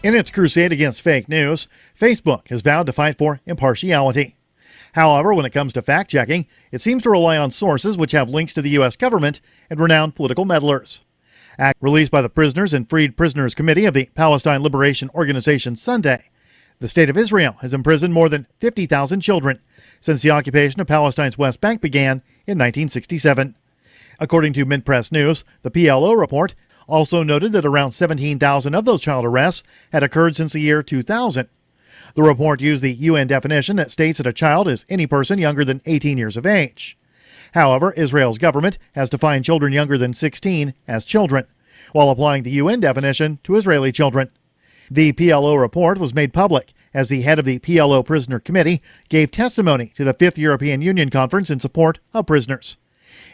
In its crusade against fake news, Facebook has vowed to fight for impartiality. However, when it comes to fact-checking, it seems to rely on sources which have links to the U.S. government and renowned political meddlers. Act released by the Prisoners and Freed Prisoners Committee of the Palestine Liberation Organization Sunday. The State of Israel has imprisoned more than 50,000 children since the occupation of Palestine's West Bank began in 1967. According to Mint Press News, the PLO report also noted that around 17,000 of those child arrests had occurred since the year 2000. The report used the UN definition that states that a child is any person younger than 18 years of age. However, Israel's government has defined children younger than 16 as children, while applying the UN definition to Israeli children. The PLO report was made public as the head of the PLO Prisoner Committee gave testimony to the 5th European Union Conference in support of prisoners.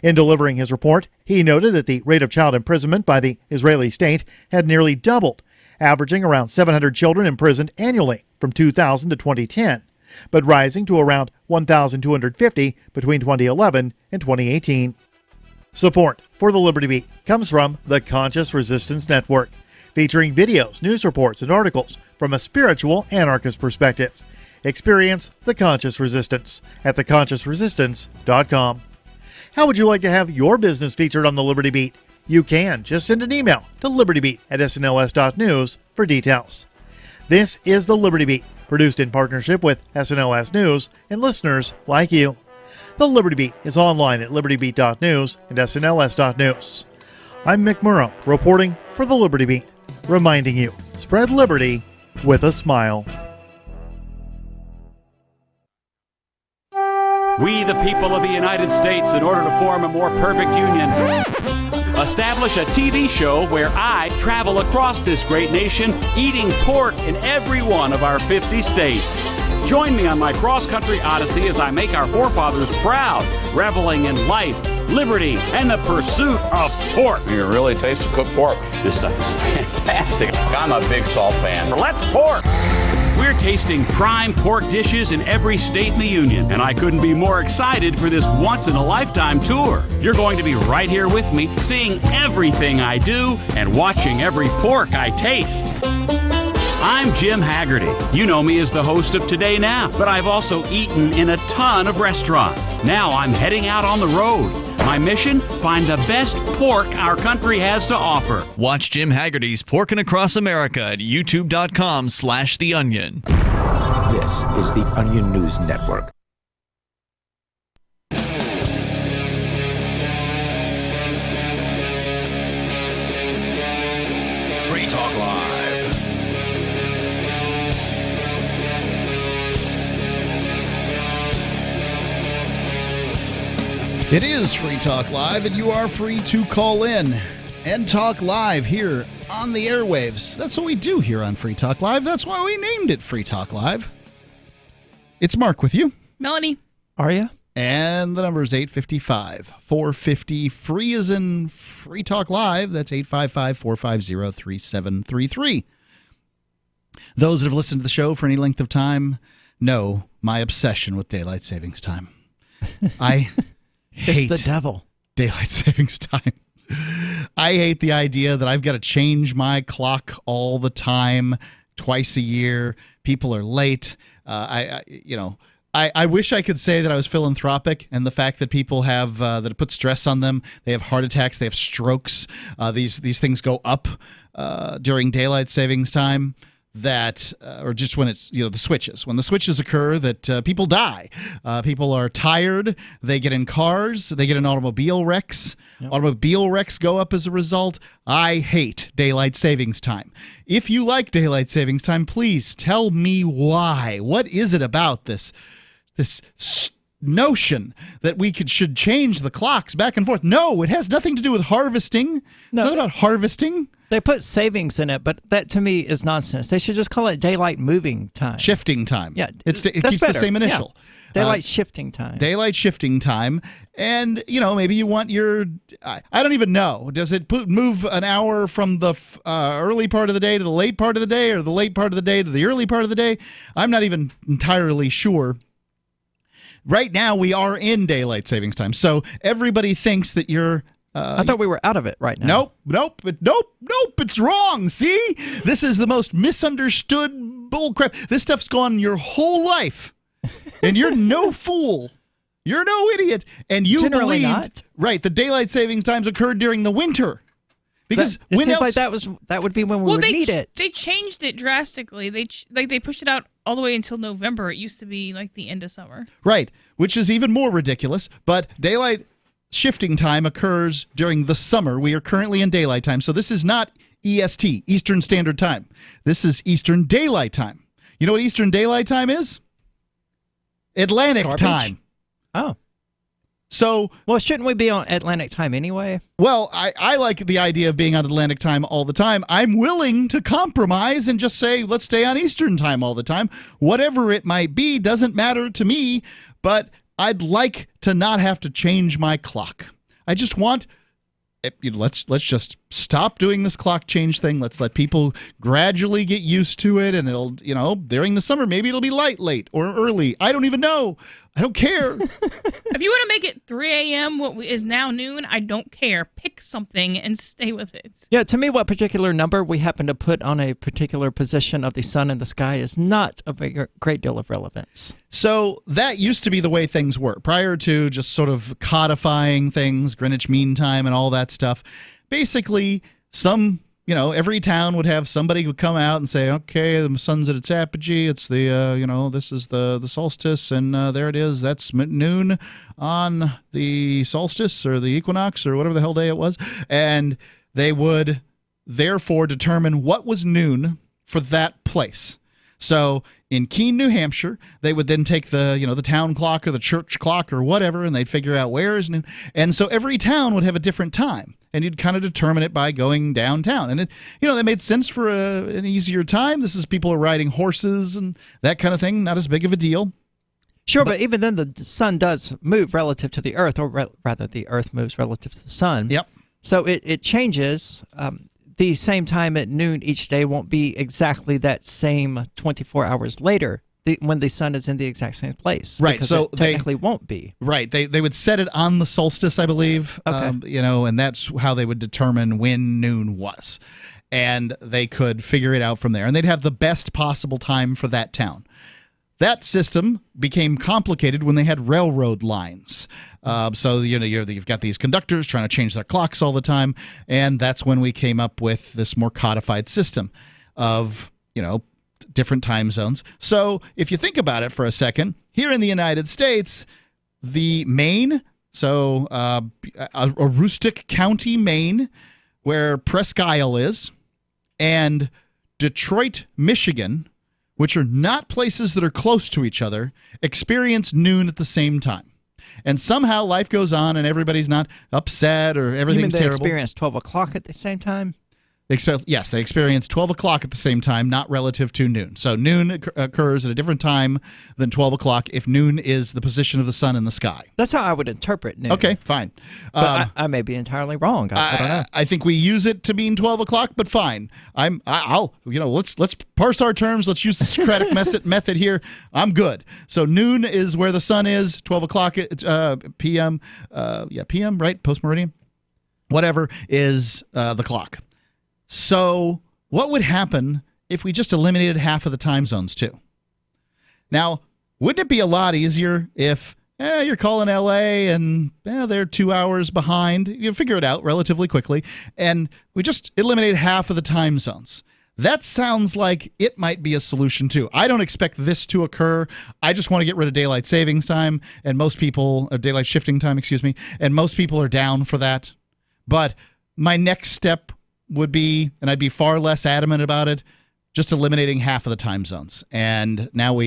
In delivering his report, he noted that the rate of child imprisonment by the Israeli state had nearly doubled, averaging around 700 children imprisoned annually from 2000 to 2010, but rising to around 1,250 between 2011 and 2018. Support for the Liberty Beat comes from the Conscious Resistance Network, featuring videos, news reports, and articles from a spiritual anarchist perspective. Experience the Conscious Resistance at theconsciousresistance.com. How would you like to have your business featured on the Liberty Beat? You can. Just send an email to libertybeat@snls.news for details. This is the Liberty Beat, produced in partnership with SNLS News and listeners like you. The Liberty Beat is online at libertybeat.news and snls.news. I'm Mick Murrow, reporting for the Liberty Beat, reminding you, spread liberty with a smile. We, the people of the United States, in order to form a more perfect union, establish a TV show where I travel across this great nation eating pork in every one of our 50 states. Join me on my cross-country odyssey as I make our forefathers proud, reveling in life, liberty, and the pursuit of pork. You can really taste the cooked pork. This stuff is fantastic. I'm a big salt fan. Let's pork! We're tasting prime pork dishes in every state in the Union, and I couldn't be more excited for this once-in-a-lifetime tour. You're going to be right here with me, seeing everything I do and watching every pork I taste. I'm Jim Haggerty. You know me as the host of Today Now, but I've also eaten in a ton of restaurants. Now I'm heading out on the road. My mission? Find the best pork our country has to offer. Watch Jim Haggerty's Porkin' Across America at youtube.com/The Onion. This is the Onion News Network. Free Talk Live. It is Free Talk Live, and you are free to call in and talk live here on the airwaves. That's what we do here on Free Talk Live. That's why we named it Free Talk Live. It's Mark with you. Melanie. Aria. And the number is 855-450. Free as in Free Talk Live. That's 855-450-3733. Those that have listened to the show for any length of time know my obsession with daylight savings time. I hate it's the devil. Daylight savings time. I hate the idea that I've got to change my clock all the time, twice a year. People are late. I wish I could say that I was philanthropic, and the fact that people have that it puts stress on them. They have heart attacks. They have strokes. These things go up during daylight savings time. That or just when it's the switches. When the switches occur, that people die. People are tired. They get in cars. They get in automobile wrecks. Yep. Automobile wrecks go up as a result. I hate daylight savings time. If you like daylight savings time, please tell me why. What is it about this notion that we should change the clocks back and forth? No, it has nothing to do with harvesting. No, it's not about harvesting. They put savings in it, but that to me is nonsense. They should just call it daylight moving time. Shifting time. Yeah, it keeps better. the same initial. Yeah. Daylight shifting time. Daylight shifting time. And, maybe you want your, I don't even know. Does it move an hour from the early part of the day to the late part of the day, or the late part of the day to the early part of the day? I'm not even entirely sure. Right now, we are in daylight savings time. So everybody thinks that you're I thought we were out of it right now. Nope. It's wrong. See? This is the most misunderstood bullcrap. This stuff's gone your whole life. And you're no fool. You're no idiot. And you Generally believed, not. right, the daylight savings times occurred during the winter. Because it when seems else? like that would be when we would need it. They changed it drastically. They pushed it out all the way until November. It used to be like the end of summer. Right, which is even more ridiculous. But daylight shifting time occurs during the summer. We are currently in daylight time. So this is not EST, Eastern Standard Time. This is Eastern Daylight Time. You know what Eastern Daylight Time is? Atlantic time. Oh. So, well, shouldn't we be on Atlantic time anyway? Well, I like the idea of being on Atlantic time all the time. I'm willing to compromise and just say, let's stay on Eastern time all the time. Whatever it might be doesn't matter to me, but I'd like to not have to change my clock. I just want, let's just stop doing this clock change thing. Let's let people gradually get used to it, and it'll, during the summer, maybe it'll be late or early. I don't even know. I don't care. If you want to make it 3 a.m., what is now noon, I don't care. Pick something and stay with it. Yeah, to me, what particular number we happen to put on a particular position of the sun in the sky is not of a great deal of relevance. So that used to be the way things were prior to just sort of codifying things, Greenwich Mean Time and all that stuff. Basically, every town would have somebody who would come out and say, okay, the sun's at its apogee. It's the, this is the solstice, and there it is. That's noon on the solstice or the equinox or whatever the hell day it was. And they would therefore determine what was noon for that place. So in Keene, New Hampshire, they would then take the town clock or the church clock or whatever, and they'd figure out where is noon. And so every town would have a different time, and you'd kind of determine it by going downtown. And that made sense for an easier time. This is people are riding horses and that kind of thing. Not as big of a deal. Sure, but even then the sun does move relative to the Earth, or rather the Earth moves relative to the sun. Yep. So it changes. The same time at noon each day won't be exactly that same 24 hours later when the sun is in the exact same place. Right. So it technically won't be. Right. They would set it on the solstice, I believe. Okay. And that's how they would determine when noon was. And they could figure it out from there. And they'd have the best possible time for that town. That system became complicated when they had railroad lines. So you've got these conductors trying to change their clocks all the time, and that's when we came up with this more codified system of different time zones. So if you think about it for a second, here in the United States, the Maine, so a rustic county, Maine, where Presque Isle is, and Detroit, Michigan, which are not places that are close to each other, experience noon at the same time. And somehow life goes on and everybody's not upset or everything's terrible. You mean they experience 12 o'clock at the same time? Yes, they experience 12 o'clock at the same time, not relative to noon. So noon occurs at a different time than 12 o'clock if noon is the position of the sun in the sky. That's how I would interpret noon. Okay, fine. But I may be entirely wrong. I don't know. I think we use it to mean 12 o'clock, but fine. Let's parse our terms. Let's use the Socratic method here. I'm good. So noon is where the sun is. 12 o'clock p.m. p.m. Right? Post meridian. Whatever is the clock. So what would happen if we just eliminated half of the time zones too? Now, wouldn't it be a lot easier if you're calling L.A. and they're 2 hours behind? You figure it out relatively quickly, and we just eliminated half of the time zones. That sounds like it might be a solution too. I don't expect this to occur. I just want to get rid of daylight savings time, and most people, daylight shifting time, and most people are down for that. But my next step would be, and I'd be far less adamant about it, just eliminating half of the time zones. And now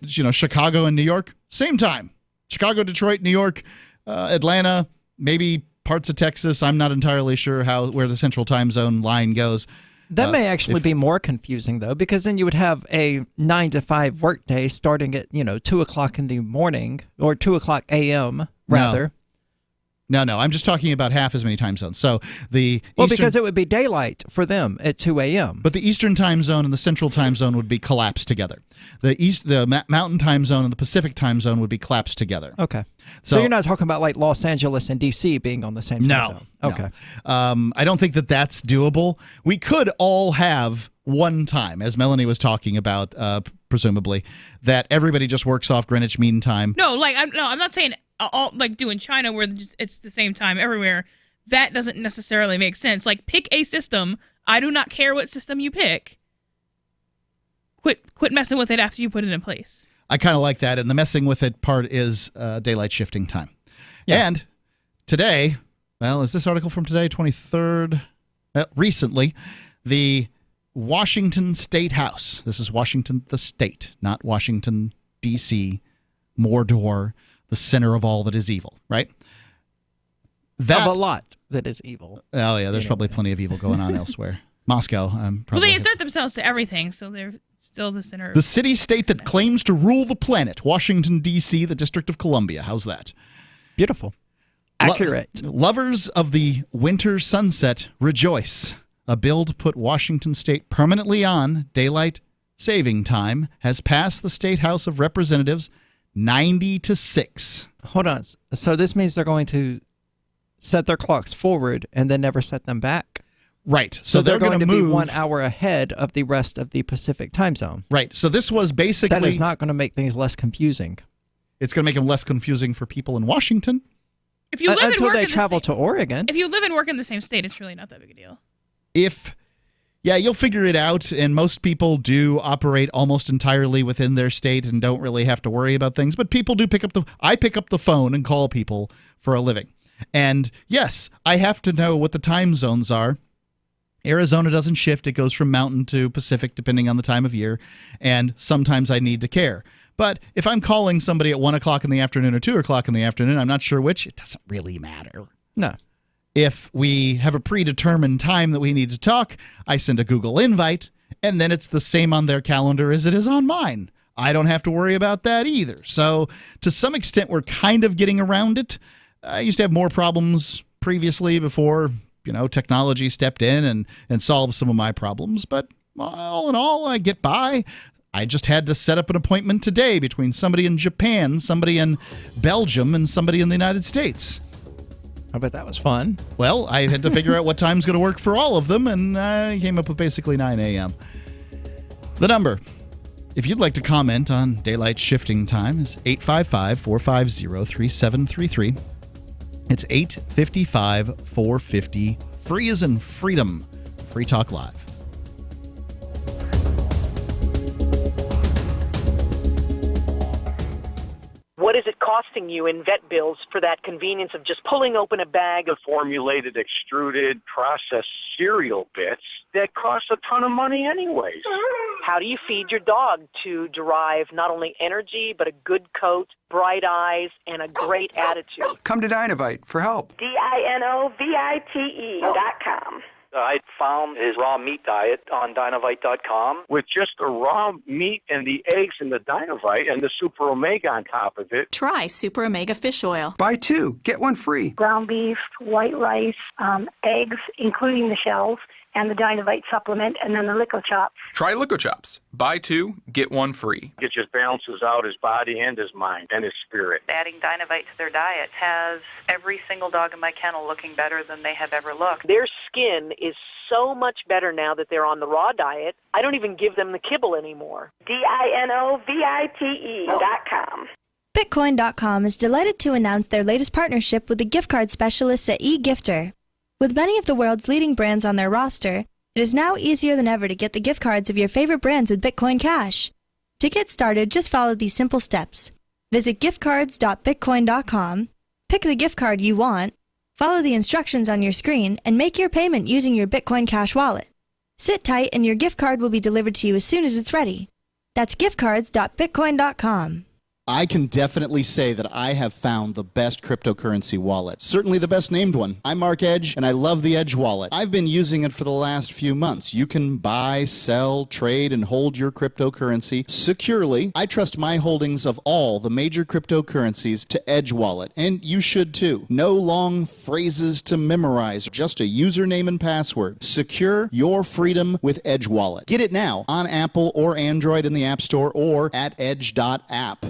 Chicago and New York, same time. Chicago, Detroit, New York, Atlanta, maybe parts of Texas. I'm not entirely sure where the central time zone line goes. That may actually be more confusing, though, because then you would have a 9 to 5 workday starting at 2 o'clock in the morning, or 2 o'clock a.m. rather. No, I'm just talking about half as many time zones. So because it would be daylight for them at 2 a.m. But the Eastern time zone and the Central time zone would be collapsed together. The Mountain time zone and the Pacific time zone would be collapsed together. Okay. So you're not talking about like Los Angeles and D.C. being on the same time zone? Okay. No. I don't think that that's doable. We could all have one time, as Melanie was talking about, presumably, that everybody just works off Greenwich Mean Time. No, I'm not saying all like doing China where it's the same time everywhere. That doesn't necessarily make sense. Like, pick a system. I do not care what system you pick. Quit messing with it after you put it in place. I kind of like that, and the messing with it part is daylight shifting time. Yeah. And today, well, is this article from today, 23rd? Recently, the Washington State House. This is Washington, the state, not Washington, D.C., Mordor, the center of all that is evil, right? Of a lot that is evil. Oh, yeah, there's probably plenty of evil going on elsewhere. Moscow. Well, they insert themselves to everything, so they're still the center. The city-state that claims to rule the planet, Washington, D.C., the District of Columbia. How's that? Beautiful. Accurate. Lovers of the winter sunset rejoice. A bill to put Washington State permanently on daylight saving time has passed the State House of Representatives 90-6. Hold on. So this means they're going to set their clocks forward and then never set them back? Right. So they're going to move be 1 hour ahead of the rest of the Pacific time zone. Right. So this was basically... That is not going to make things less confusing. It's going to make them less confusing for people in Washington. If you live until and work they travel to Oregon. If you live and work in the same state, it's really not that big a deal. You'll figure it out, and most people do operate almost entirely within their state and don't really have to worry about things, but people do I pick up the phone and call people for a living. And yes, I have to know what the time zones are. Arizona doesn't shift. It goes from mountain to Pacific depending on the time of year, and sometimes I need to care. But if I'm calling somebody at 1 o'clock in the afternoon or 2 o'clock in the afternoon, I'm not sure which, it doesn't really matter. No. If we have a predetermined time that we need to talk, I send a Google invite, and then it's the same on their calendar as it is on mine. I don't have to worry about that either. So to some extent, we're kind of getting around it. I used to have more problems previously before, technology stepped in and solved some of my problems. But all in all, I get by. I just had to set up an appointment today between somebody in Japan, somebody in Belgium, and somebody in the United States. I bet that was fun. Well, I had to figure out what time's going to work for all of them, and I came up with basically 9 a.m. The number, if you'd like to comment on daylight shifting time, is 855-450-3733. It's 855-450, free as in freedom. Free Talk Live. What is it costing you in vet bills for that convenience of just pulling open a bag of formulated, extruded, processed cereal bits that cost a ton of money anyways? How do you feed your dog to derive not only energy, but a good coat, bright eyes, and a great attitude? Come to Dynovite for help. DINOVITE.com. I found his raw meat diet on Dynovite.com. With just the raw meat and the eggs and the Dynovite and the Super Omega on top of it. Try Super Omega Fish Oil. Buy 2, get 1 free. Ground beef, white rice, eggs, including the shells, and the Dynovite supplement, and then the Lico Chops. Try Lico Chops. Buy 2, get 1 free. It just balances out his body and his mind and his spirit. Adding Dynovite to their diet has every single dog in my kennel looking better than they have ever looked. Their skin is so much better now that they're on the raw diet. I don't even give them the kibble anymore. DINOVITE.com. Bitcoin.com is delighted to announce their latest partnership with the gift card specialists at eGifter. With many of the world's leading brands on their roster, it is now easier than ever to get the gift cards of your favorite brands with Bitcoin Cash. To get started, just follow these simple steps. Visit giftcards.bitcoin.com, pick the gift card you want, follow the instructions on your screen, and make your payment using your Bitcoin Cash wallet. Sit tight and your gift card will be delivered to you as soon as it's ready. That's giftcards.bitcoin.com. I can definitely say that I have found the best cryptocurrency wallet. Certainly the best named one. I'm Mark Edge, and I love the Edge wallet. I've been using it for the last few months. You can buy, sell, trade, and hold your cryptocurrency securely. I trust my holdings of all the major cryptocurrencies to Edge wallet, and you should too. No long phrases to memorize, just a username and password. Secure your freedom with Edge wallet. Get it now on Apple or Android in the App Store or at edge.app.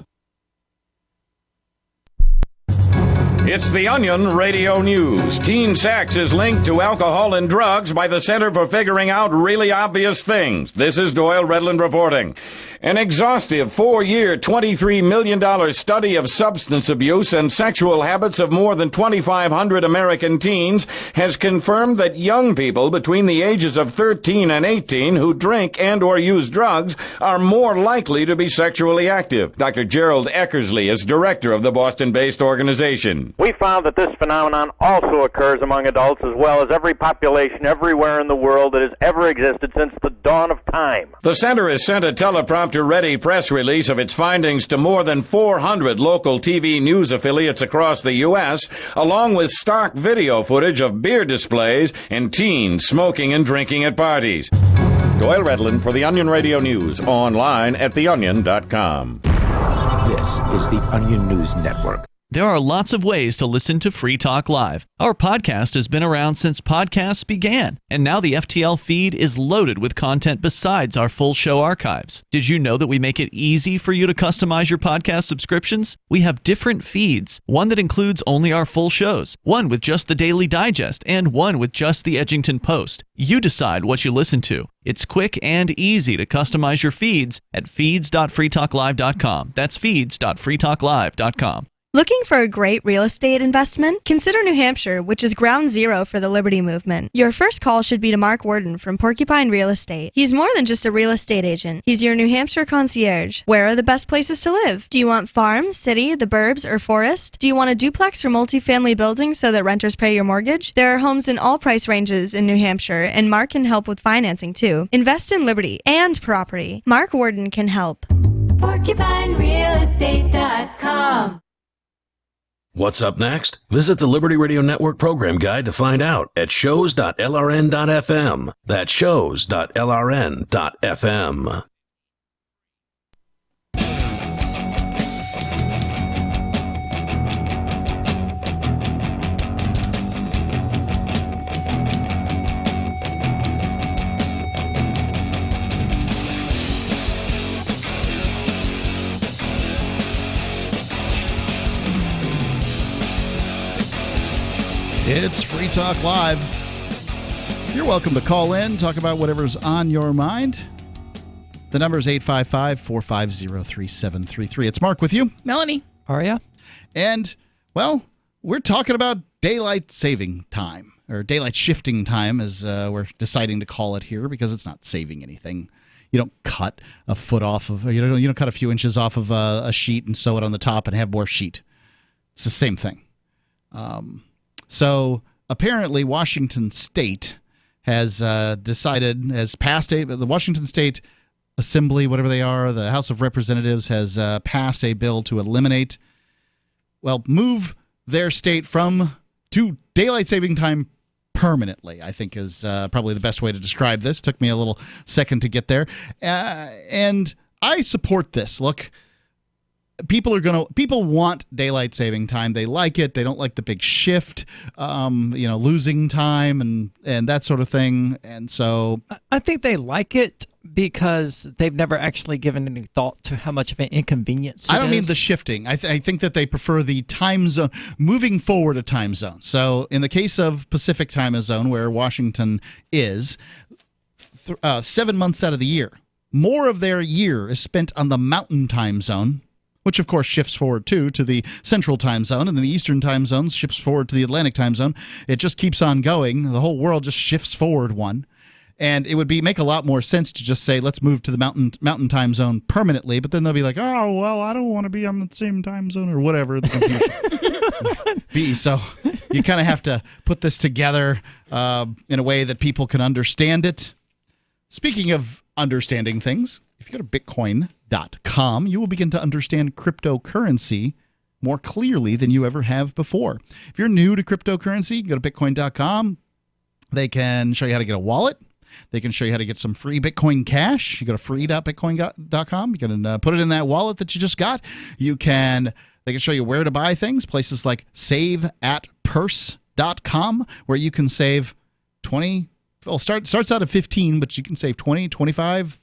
It's the Onion Radio News. Teen sex is linked to alcohol and drugs by the Center for Figuring Out Really Obvious Things. This is Doyle Redland reporting. An exhaustive 4-year, $23 million study of substance abuse and sexual habits of more than 2,500 American teens has confirmed that young people between the ages of 13 and 18 who drink and or use drugs are more likely to be sexually active. Dr. Gerald Eckersley is director of the Boston-based organization. We found that this phenomenon also occurs among adults as well as every population everywhere in the world that has ever existed since the dawn of time. The center has sent a teleprompter-ready press release of its findings to more than 400 local TV news affiliates across the U.S., along with stock video footage of beer displays and teens smoking and drinking at parties. Doyle Redland for the Onion Radio News, online at theonion.com. This is the Onion News Network. There are lots of ways to listen to Free Talk Live. Our podcast has been around since podcasts began, and now the FTL feed is loaded with content besides our full show archives. Did you know that we make it easy for you to customize your podcast subscriptions? We have different feeds, one that includes only our full shows, one with just the Daily Digest, and one with just the Edgington Post. You decide what you listen to. It's quick and easy to customize your feeds at feeds.freetalklive.com. That's feeds.freetalklive.com. Looking for a great real estate investment? Consider New Hampshire, which is ground zero for the Liberty Movement. Your first call should be to Mark Worden from Porcupine Real Estate. He's more than just a real estate agent. He's your New Hampshire concierge. Where are the best places to live? Do you want farm, city, the burbs, or forest? Do you want a duplex or multifamily building so that renters pay your mortgage? There are homes in all price ranges in New Hampshire, and Mark can help with financing too. Invest in Liberty and property. Mark Worden can help. PorcupineRealEstate.com. What's up next? Visit the Liberty Radio Network program guide to find out at shows.lrn.fm. That's shows.lrn.fm. It's Free Talk Live. You're welcome to call in, talk about whatever's on your mind. The number is 855-450-3733. It's Mark with you. Melanie. Aria. And, well, we're talking about daylight saving time, or daylight shifting time, as we're deciding to call it here, because it's not saving anything. You don't cut a foot off of, you don't cut a few inches off of a sheet and sew it on the top and have more sheet. It's the same thing. So apparently Washington State has passed the Washington State Assembly, whatever they are, the House of Representatives has passed a bill to move their state to daylight saving time permanently, I think is probably the best way to describe this. Took me a little second to get there. And I support this. Look, people want daylight saving time. They like it. They don't like the big shift, losing time and that sort of thing. And so I think they like it because they've never actually given any thought to how much of an inconvenience it is. I don't mean the shifting. I think that they prefer the time zone, moving forward a time zone. So in the case of Pacific time zone, where Washington is, 7 months out of the year, more of their year is spent on the Mountain time zone, which of course shifts forward too to the Central time zone, and then the Eastern time zone shifts forward to the Atlantic time zone. It just keeps on going. The whole world just shifts forward one. And it would make a lot more sense to just say, let's move to the mountain time zone permanently. But then they'll be like, oh, well, I don't want to be on the same time zone or whatever the confusion be. So you kind of have to put this together in a way that people can understand it. Speaking of understanding things, if you go to Bitcoin.com, you will begin to understand cryptocurrency more clearly than you ever have before. If you're new to cryptocurrency, you can go to Bitcoin.com. They can show you how to get a wallet. They can show you how to get some free Bitcoin Cash. You go to free.bitcoin.com. You can put it in that wallet that you just got. They can show you where to buy things, places like saveatpurse.com, where you can save 20, well, starts out at 15, but you can save 20, 25,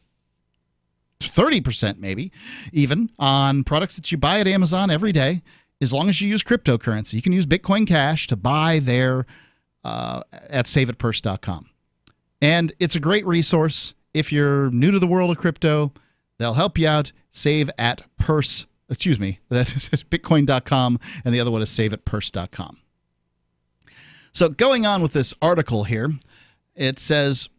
30% maybe even on products that you buy at Amazon every day, as long as you use cryptocurrency. You can use Bitcoin Cash to buy there at saveatpurse.com. And it's a great resource if you're new to the world of crypto. They'll help you out. Saveatpurse, excuse me, that's bitcoin.com, and the other one is saveatpurse.com. So going on with this article here, it says,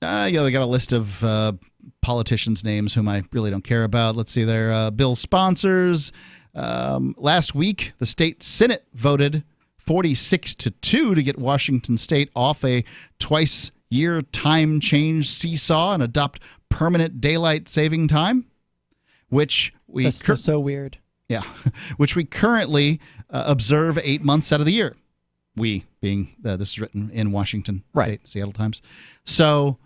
they got a list of politicians' names whom I really don't care about. Let's see their bill sponsors. Last week, the state Senate voted 46-2 to get Washington State off a twice-year time change seesaw and adopt permanent daylight saving time, which we That's so weird. Yeah, which we currently observe 8 months out of the year. We being this is written in Washington, right? State, Seattle Times. So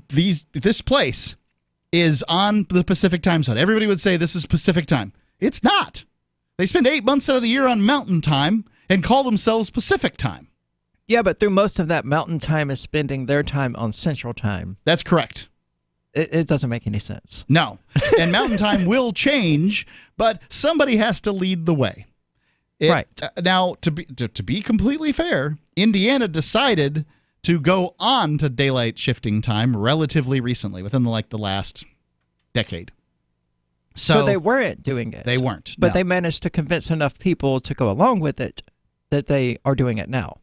this place is on the Pacific time zone. Everybody would say this is Pacific time. It's not. They spend 8 months out of the year on Mountain Time and call themselves Pacific Time. Yeah, but through most of that Mountain Time is spending their time on Central Time. That's correct. It doesn't make any sense. No. And Mountain Time will change, but somebody has to lead the way. Right. Now, to be completely fair, Indiana decided to go on to daylight shifting time relatively recently, within the last decade. So they weren't doing it. They weren't. But no. They managed to convince enough people to go along with it that they are doing it now.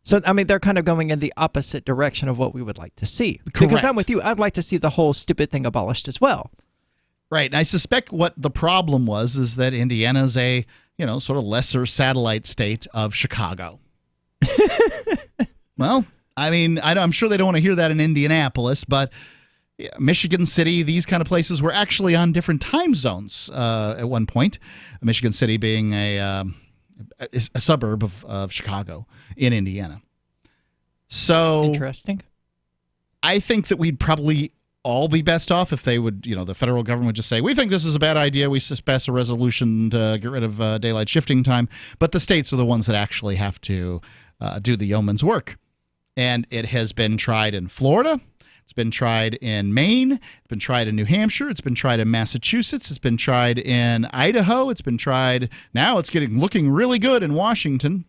So, I mean, they're kind of going in the opposite direction of what we would like to see. Correct. Because I'm with you. I'd like to see the whole stupid thing abolished as well. Right. And I suspect what the problem was is that Indiana's a, sort of lesser satellite state of Chicago. Well, I mean, I'm sure they don't want to hear that in Indianapolis, but Michigan City, these kind of places were actually on different time zones at one point. Michigan City being a suburb of Chicago in Indiana. So interesting. I think that we'd probably all be best off if they would, the federal government would just say, we think this is a bad idea. We pass a resolution to get rid of daylight shifting time. But the states are the ones that actually have to do the yeoman's work. And it has been tried in Florida. It's been tried in Maine. It's been tried in New Hampshire. It's been tried in Massachusetts. It's been tried in Idaho. It's been tried. Now it's looking really good in Washington.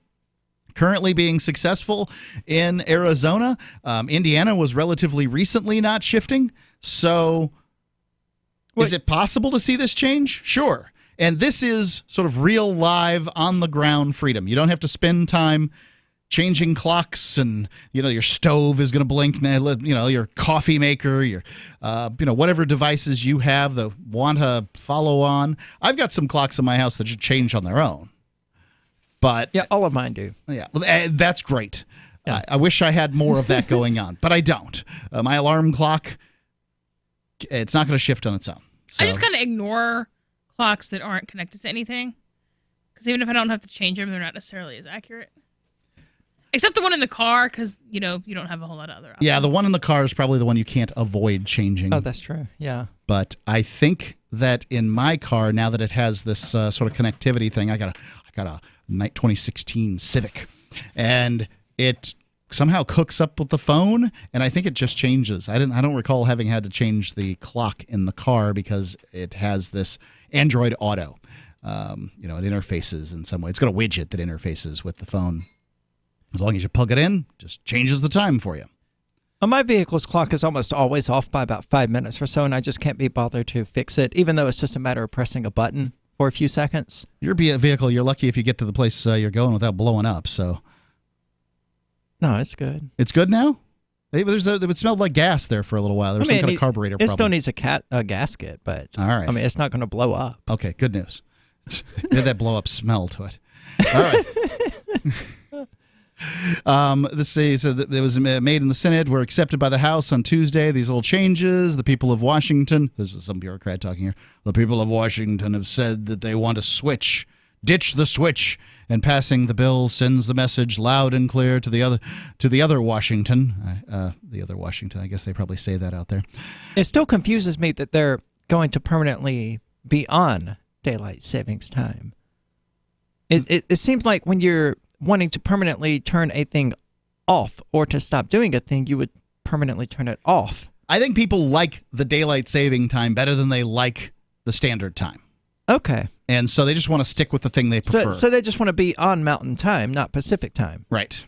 Currently being successful in Arizona. Indiana was relatively recently not shifting. So is it possible to see this change? Sure. And this is sort of real, live, on the ground freedom. You don't have to spend time changing clocks, and your stove is going to blink. Your coffee maker, your whatever devices you have that want to follow on. I've got some clocks in my house that just change on their own. But yeah, all of mine do. Yeah, that's great. Yeah. I wish I had more of that going on, but I don't. My alarm clock, it's not going to shift on its own. So. I just kind of ignore clocks that aren't connected to anything, because even if I don't have to change them, they're not necessarily as accurate. Except the one in the car, because, you don't have a whole lot of other options. Yeah, the one in the car is probably the one you can't avoid changing. Oh, that's true. Yeah. But I think that in my car, now that it has this sort of connectivity thing, I got a 2016 Civic, and it somehow hooks up with the phone, and I think it just changes. I don't recall having had to change the clock in the car because it has this Android Auto. It interfaces in some way. It's got a widget that interfaces with the phone. As long as you plug it in, just changes the time for you. Well, my vehicle's clock is almost always off by about 5 minutes or so, and I just can't be bothered to fix it, even though it's just a matter of pressing a button for a few seconds. Your vehicle, you're lucky if you get to the place you're going without blowing up. So, no, it's good. It's good now? It smelled like gas there for a little while. There was some kind of carburetor problem. It still needs a gasket, but all right. I mean, it's not going to blow up. Okay, good news. It had that blow-up smell to it. All right. This says that it was made in the Senate, were accepted by the House on Tuesday. These little changes, the people of Washington, this is some bureaucrat talking here, the people of Washington have said that they want to ditch the switch, and passing the bill sends the message loud and clear to the other Washington. The other Washington, I guess they probably say that out there. It still confuses me that they're going to permanently be on daylight savings time. It seems like when you're wanting to permanently turn a thing off or to stop doing a thing, you would permanently turn it off. I think people like the daylight saving time better than they like the standard time. Okay. And so they just want to stick with the thing they prefer. So they just want to be on Mountain Time, not Pacific Time. Right.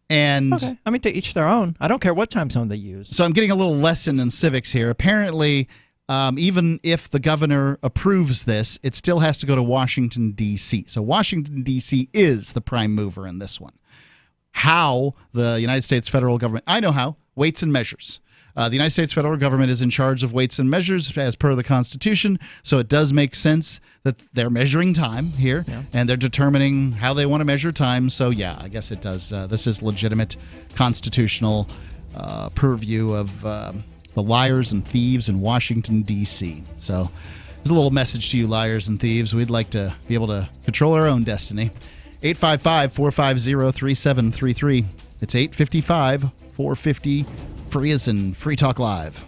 And okay. I mean, to each their own. I don't care what time zone they use. So I'm getting a little lesson in civics here. Apparently, even if the governor approves this, it still has to go to Washington, D.C. So Washington, D.C. is the prime mover in this one. How the United States federal government, I know how, weights and measures. The United States federal government is in charge of weights and measures as per the Constitution, so it does make sense that they're measuring time here, and they're determining how they want to measure time. So, yeah, I guess it does. This is legitimate constitutional purview of the liars and thieves in Washington, D.C. So there's a little message to you liars and thieves. We'd like to be able to control our own destiny. 855-450-3733. It's 855-450 free as in Free Talk Live.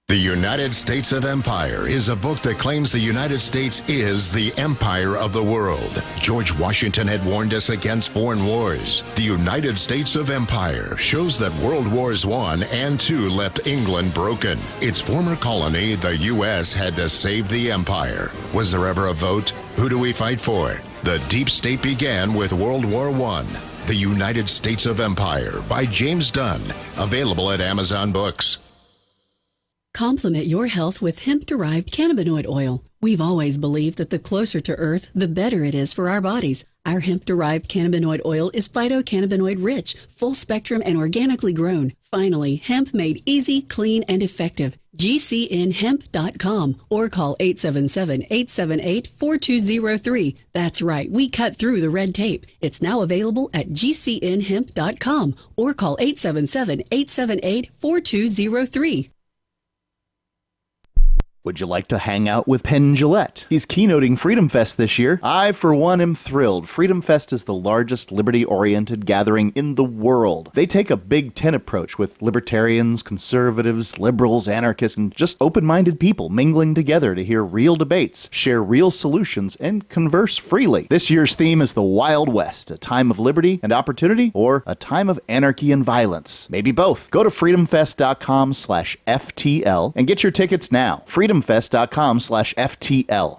The United States of Empire is a book that claims the United States is the empire of the world. George Washington had warned us against foreign wars. The United States of Empire shows that World Wars I and II left England broken. Its former colony, the U.S., had to save the empire. Was there ever a vote? Who do we fight for? The deep state began with World War I. The United States of Empire by James Dunn. Available at Amazon Books. Complement your health with hemp-derived cannabinoid oil. We've always believed that the closer to Earth, the better it is for our bodies. Our hemp-derived cannabinoid oil is phytocannabinoid-rich, full-spectrum, and organically grown. Finally, hemp made easy, clean, and effective. GCNhemp.com or call 877-878-4203. That's right, we cut through the red tape. It's now available at GCNhemp.com or call 877-878-4203. Would you like to hang out with Penn Jillette? He's keynoting Freedom Fest this year. I, for one, am thrilled. Freedom Fest is the largest liberty-oriented gathering in the world. They take a Big Tent approach with libertarians, conservatives, liberals, anarchists, and just open-minded people mingling together to hear real debates, share real solutions, and converse freely. This year's theme is the Wild West, a time of liberty and opportunity, or a time of anarchy and violence. Maybe both. Go to freedomfest.com/FTL and get your tickets now. freedomfest.com/FTL.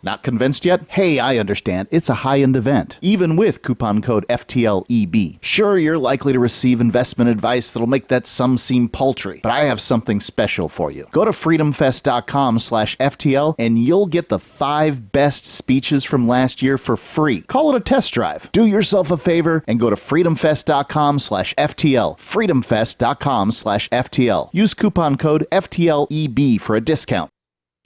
Not convinced yet? Hey, I understand. It's a high-end event, even with coupon code FTLEB. Sure, you're likely to receive investment advice that'll make that sum seem paltry, but I have something special for you. Go to freedomfest.com/FTL and you'll get the 5 best speeches from last year for free. Call it a test drive. Do yourself a favor and go to freedomfest.com/FTL. freedomfest.com/FTL. Use coupon code FTLEB for a discount.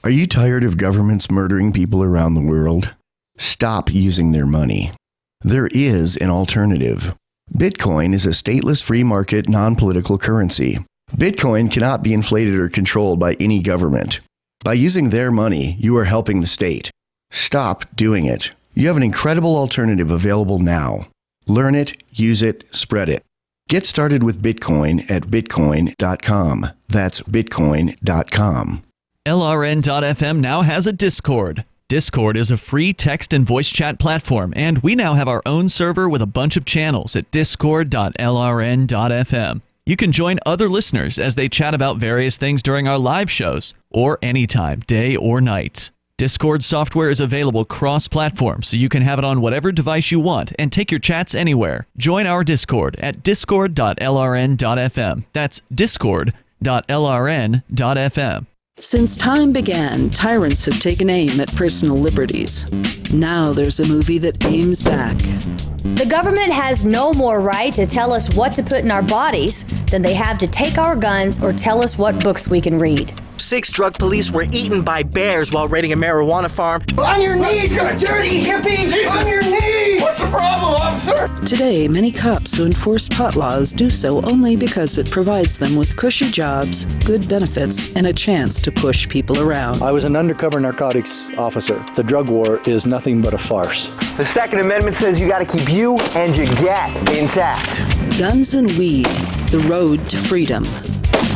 Are you tired of governments murdering people around the world? Stop using their money. There is an alternative. Bitcoin is a stateless free market non-political currency. Bitcoin cannot be inflated or controlled by any government. By using their money, you are helping the state. Stop doing it. You have an incredible alternative available now. Learn it, use it, spread it. Get started with Bitcoin at bitcoin.com. That's bitcoin.com. LRN.FM now has a Discord. Discord is a free text and voice chat platform, and we now have our own server with a bunch of channels at discord.lrn.fm. You can join other listeners as they chat about various things during our live shows, or anytime, day or night. Discord software is available cross-platform, so you can have it on whatever device you want and take your chats anywhere. Join our Discord at discord.lrn.fm. That's discord.lrn.fm. Since time began, tyrants have taken aim at personal liberties. Now there's a movie that aims back. The government has no more right to tell us what to put in our bodies than they have to take our guns or tell us what books we can read. 6 drug police were eaten by bears while raiding a marijuana farm. On your knees, you dirty hippie! Jesus. On your knees! What's the problem, officer? Today, many cops who enforce pot laws do so only because it provides them with cushy jobs, good benefits, and a chance to push people around. I was an undercover narcotics officer. The drug war is nothing but a farce. The Second Amendment says you got to keep you and your gat intact. Guns and Weed, The Road to Freedom.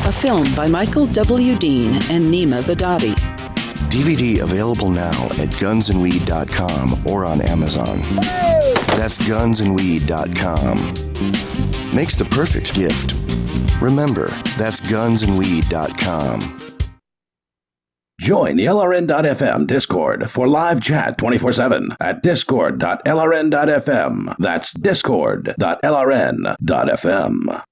A film by Michael W. Dean and Nima Vadadi. DVD available now at gunsandweed.com or on Amazon. That's gunsandweed.com. Makes the perfect gift. Remember, that's gunsandweed.com. Join the LRN.FM Discord for live chat 24/7 at discord.lrn.fm. That's discord.lrn.fm.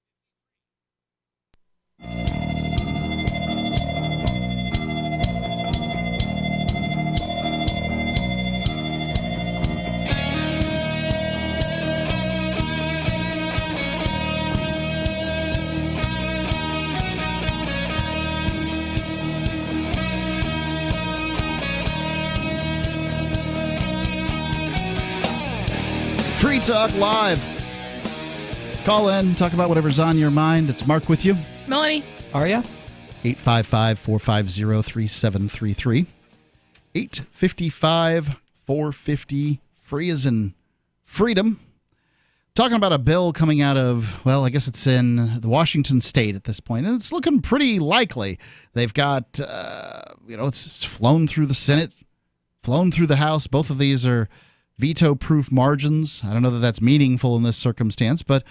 Free Talk Live. Call in, talk about whatever's on your mind. It's Mark with you. Melanie. Aria. 855-450-3733. 855-450. Free as in freedom. Talking about a bill coming out of, well, I guess it's in the Washington state at this point, and it's looking pretty likely. They've got, it's flown through the Senate, flown through the House. Both of these are veto-proof margins. I don't know that that's meaningful in this circumstance, but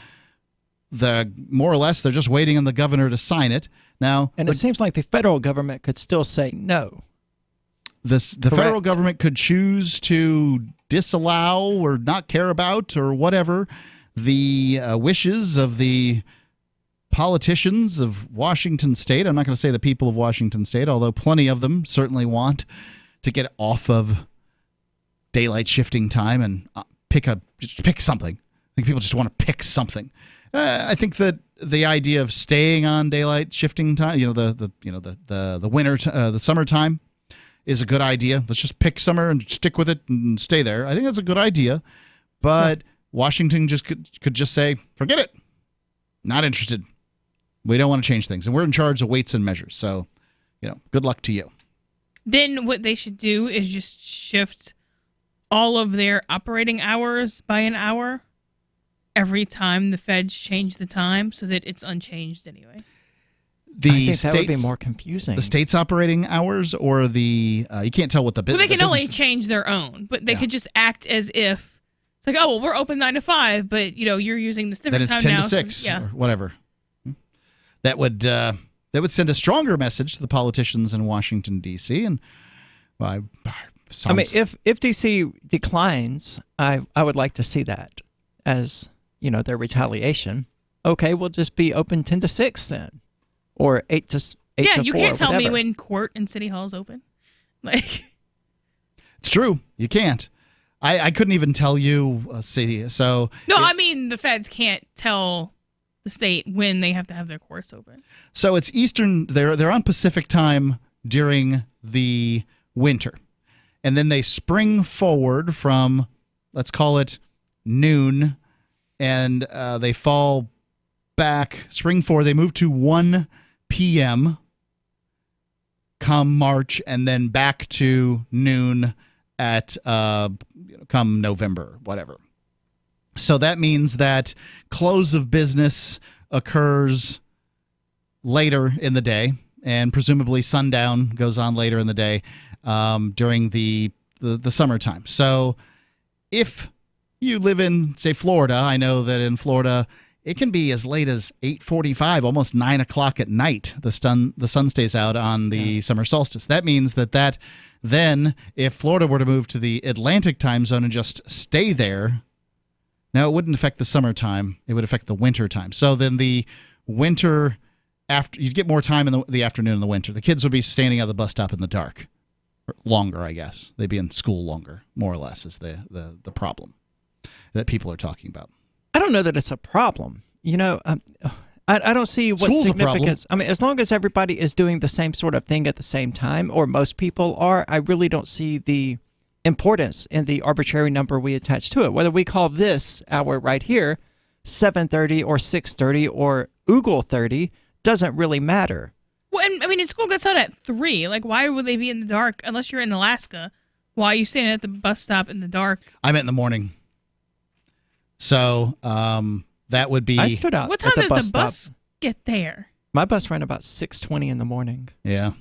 more or less they're just waiting on the governor to sign it. Now, and it seems like the federal government could still say no. The federal government could choose to disallow or not care about or whatever the wishes of the politicians of Washington state. I'm not going to say the people of Washington state, although plenty of them certainly want to get off of daylight shifting time and pick something. I think people just want to pick something. I think that the idea of staying on daylight shifting time, the winter, the summertime, is a good idea. Let's just pick summer and stick with it and stay there. I think that's a good idea, but Washington just could just say, forget it, not interested. We don't want to change things, and we're in charge of weights and measures. So, good luck to you. Then what they should do is just shift all of their operating hours by an hour every time the feds change the time so that it's unchanged anyway. I think that would be more confusing. The state's operating hours or you can't tell what the business... Well, they can only change their own, but they could just act as if it's like, oh, well, we're open 9 to 5, but you're using this different time now. Then it's 10 to 6 or whatever. That would send a stronger message to the politicians in Washington, D.C. And if D.C. declines, I would like to see that as their retaliation. Okay, we'll just be open 10 to 6 then, or 8 to 4. Yeah, you can't tell me when court and city hall is open. It's true, you can't. I couldn't even tell you a city. So I mean the feds can't tell the state when they have to have their courts open. So it's Eastern. They're on Pacific time during the winter. And then they spring forward from, let's call it noon, and they fall back, spring forward. They move to 1 p.m. come March, and then back to noon at come November, whatever. So that means that close of business occurs later in the day, and presumably sundown goes on later in the day. During the summertime. So if you live in, say, Florida, I know that in Florida it can be as late as 8:45, almost 9 o'clock at night. The sun stays out on the summer solstice. That means that then if Florida were to move to the Atlantic time zone and just stay there, now it wouldn't affect the summertime. It would affect the winter time. So then the winter, after you'd get more time in the afternoon in the winter. The kids would be standing at the bus stop in the dark. Longer, I guess. They'd be in school longer, more or less, is the problem that people are talking about. I don't know that it's a problem. I don't see what School's a problem. significance. I mean, as long as everybody is doing the same sort of thing at the same time, or most people are, I really don't see the importance in the arbitrary number we attach to it. Whether we call this hour right here 7:30 or 6:30 or Oogle 30 doesn't really matter. Well, and, I mean, school gets out at 3. Like, why would they be in the dark unless you're in Alaska? Why are you standing at the bus stop in the dark? I meant in the morning. So that would be. I stood out. What time at the does the bus stop. get there? My bus ran about 6:20 in the morning. Yeah.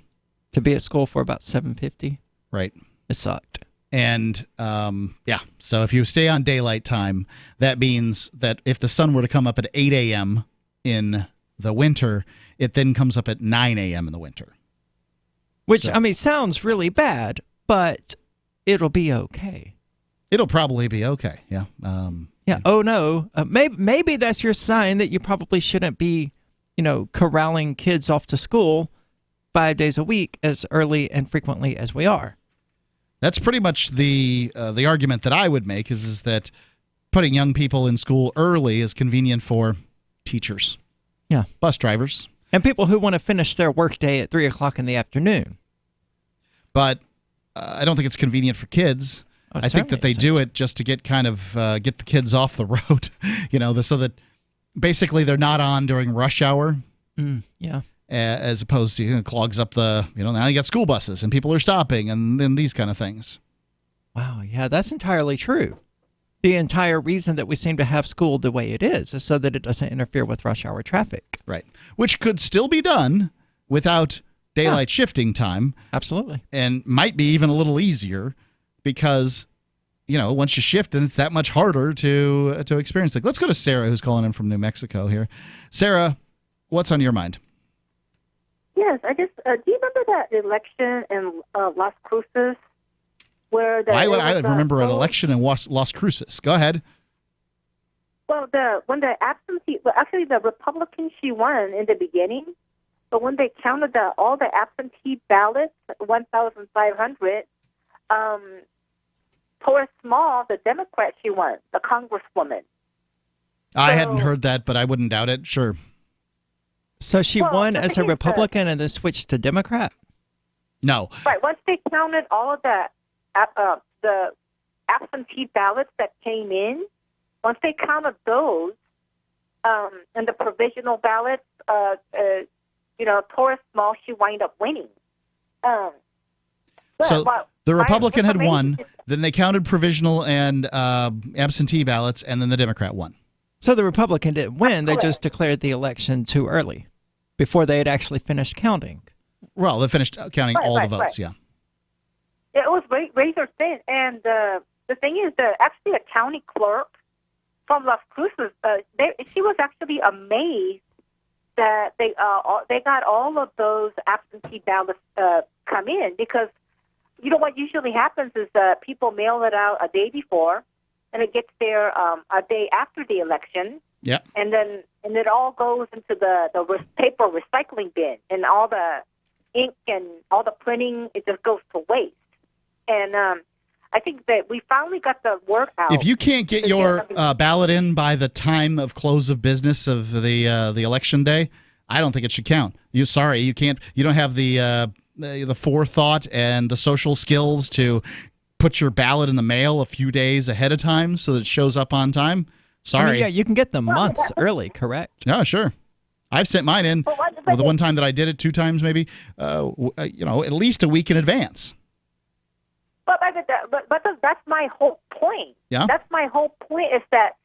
To be at school for about 7:50. Right. It sucked. And yeah, so if you stay on daylight time, that means that if the sun were to come up at 8 a.m. in the winter, it then comes up at 9 a.m. in the winter. Which, I mean, sounds really bad, but it'll be okay. It'll probably be okay, yeah. Yeah. Oh, no. Maybe that's your sign that you probably shouldn't be, corralling kids off to school 5 days a week as early and frequently as we are. That's pretty much the argument that I would make is that putting young people in school early is convenient for teachers. Yeah. Bus drivers. And people who want to finish their workday at 3 o'clock in the afternoon. But I don't think it's convenient for kids. I think that they do it just to get get the kids off the road, so that basically they're not on during rush hour. Yeah. As opposed to clogs up the, now you got school buses and people are stopping and then these kind of things. Wow. Yeah, that's entirely true. The entire reason that we seem to have school the way it is so that it doesn't interfere with rush hour traffic. Right. Which could still be done without daylight shifting time. Absolutely. And might be even a little easier because, once you shift, then it's that much harder to experience. Let's go to Sarah, who's calling in from New Mexico here. Sarah, what's on your mind? Yes, do you remember that election in Las Cruces? Where Why would I remember an election in Las Cruces? Go ahead. Well, when the absentee, actually the Republican, she won in the beginning, but when they counted all the absentee ballots, 1,500, Torres Small, the Democrat, she won, the Congresswoman. I hadn't heard that, but I wouldn't doubt it. Sure. So she won as a Republican and then switched to Democrat? No. Right. Once they counted all of the absentee ballots that came in, once they counted those, and the provisional ballots, Torres Small, she wound up winning. So the Republican had won, then they counted provisional and absentee ballots, and then the Democrat won. So the Republican didn't win. They just declared the election too early, before they had actually finished counting. Well, they finished counting all the votes, yeah. It was razor thin. And the thing is, actually a county clerk from Las Cruces, she was actually amazed that they got all of those absentee ballots come in, because what usually happens is people mail it out a day before, and it gets there a day after the election. Yeah. And it all goes into the paper recycling bin, and all the ink and all the printing, it just goes to waste. And I think that we finally got the word out. If you can't get your ballot in by the time of close of business of the election day, I don't think it should count. You can't. You don't have the forethought and the social skills to put your ballot in the mail a few days ahead of time so that it shows up on time. Sorry. I mean, yeah, you can get them months early, correct? Yeah, sure. I've sent mine in. The one time that I did it, 2 times maybe, at least a week in advance. But that's my whole point. Yeah? That's my whole point, is that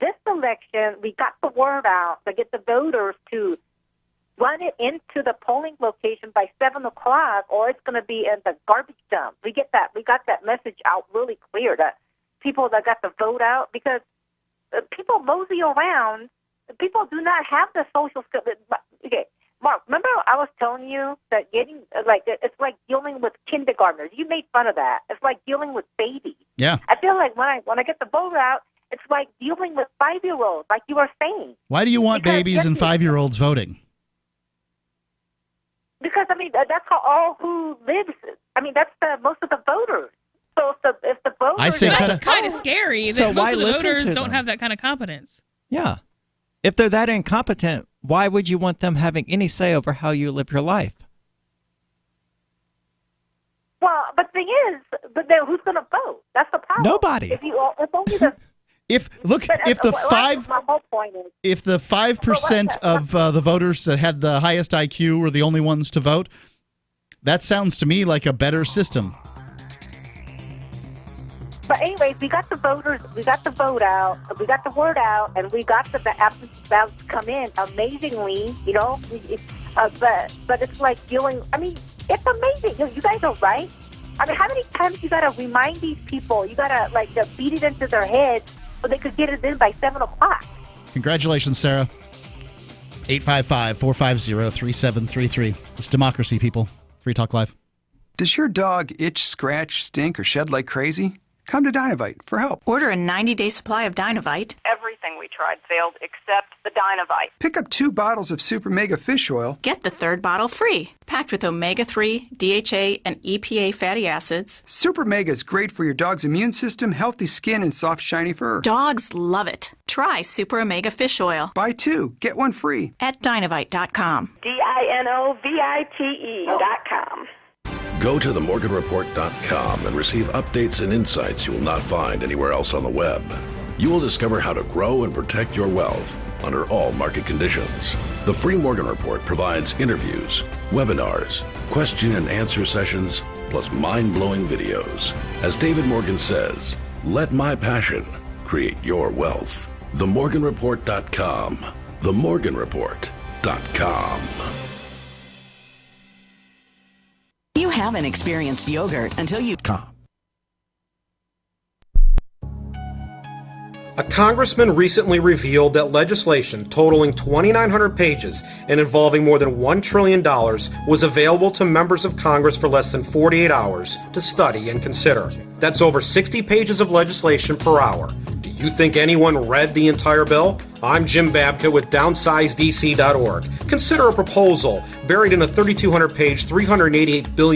this election, we got the word out to get the voters to run it into the polling location by 7 o'clock, or it's going to be in the garbage dump. We got that message out really clear, that people that got the vote out, because people mosey around. People do not have the social skills. Okay, Mark, remember I was telling you that it's like dealing with kindergartners. You made fun of that. It's like dealing with babies. Yeah. I feel like when I get the vote out, it's like dealing with 5-year-olds, like you were saying. Why do you want babies and 5-year-olds voting? Because that's how who lives. That's most of the voters. So if the voters, that's kind of scary. So that most of the voters don't have that kind of competence. Yeah. If they're that incompetent, why would you want them having any say over how you live your life? Well, but the thing is, but then who's going to vote? That's the problem. Nobody. If only the If the 5% of the voters that had the highest IQ were the only ones to vote, that sounds to me like a better system. But anyways, we got the voters, we got the vote out, we got the word out, and we got the ballots come in amazingly, you know. But it's like dealing. I mean, it's amazing. You guys are right. I mean, how many times you got to remind these people? You got to beat it into their heads so they could get it in by 7 o'clock. Congratulations, Sarah. 855-450-3733. It's democracy, people. Free Talk Live. Does your dog itch, scratch, stink, or shed like crazy? Come to Dynovite for help. Order a 90-day supply of Dynovite. Everything we tried failed except the Dynovite. Pick up 2 bottles of Super Mega Fish Oil. Get the 3rd bottle free. Packed with omega-3, DHA, and EPA fatty acids. Super Mega is great for your dog's immune system, healthy skin, and soft, shiny fur. Dogs love it. Try Super Omega Fish Oil. Buy 2, get 1 free. At Dynovite.com. DINOVITE.com. Go to themorganreport.com and receive updates and insights you will not find anywhere else on the web. You will discover how to grow and protect your wealth under all market conditions. The Free Morgan Report provides interviews, webinars, question and answer sessions, plus mind-blowing videos. As David Morgan says, let my passion create your wealth. Themorganreport.com. Themorganreport.com. You haven't experienced yogurt until you come. A congressman recently revealed that legislation totaling 2,900 pages and involving more than $1 trillion was available to members of Congress for less than 48 hours to study and consider. That's over 60 pages of legislation per hour. Do you think anyone read the entire bill? I'm Jim Babka with DownsizeDC.org. Consider a proposal buried in a 3,200-page, $388 billion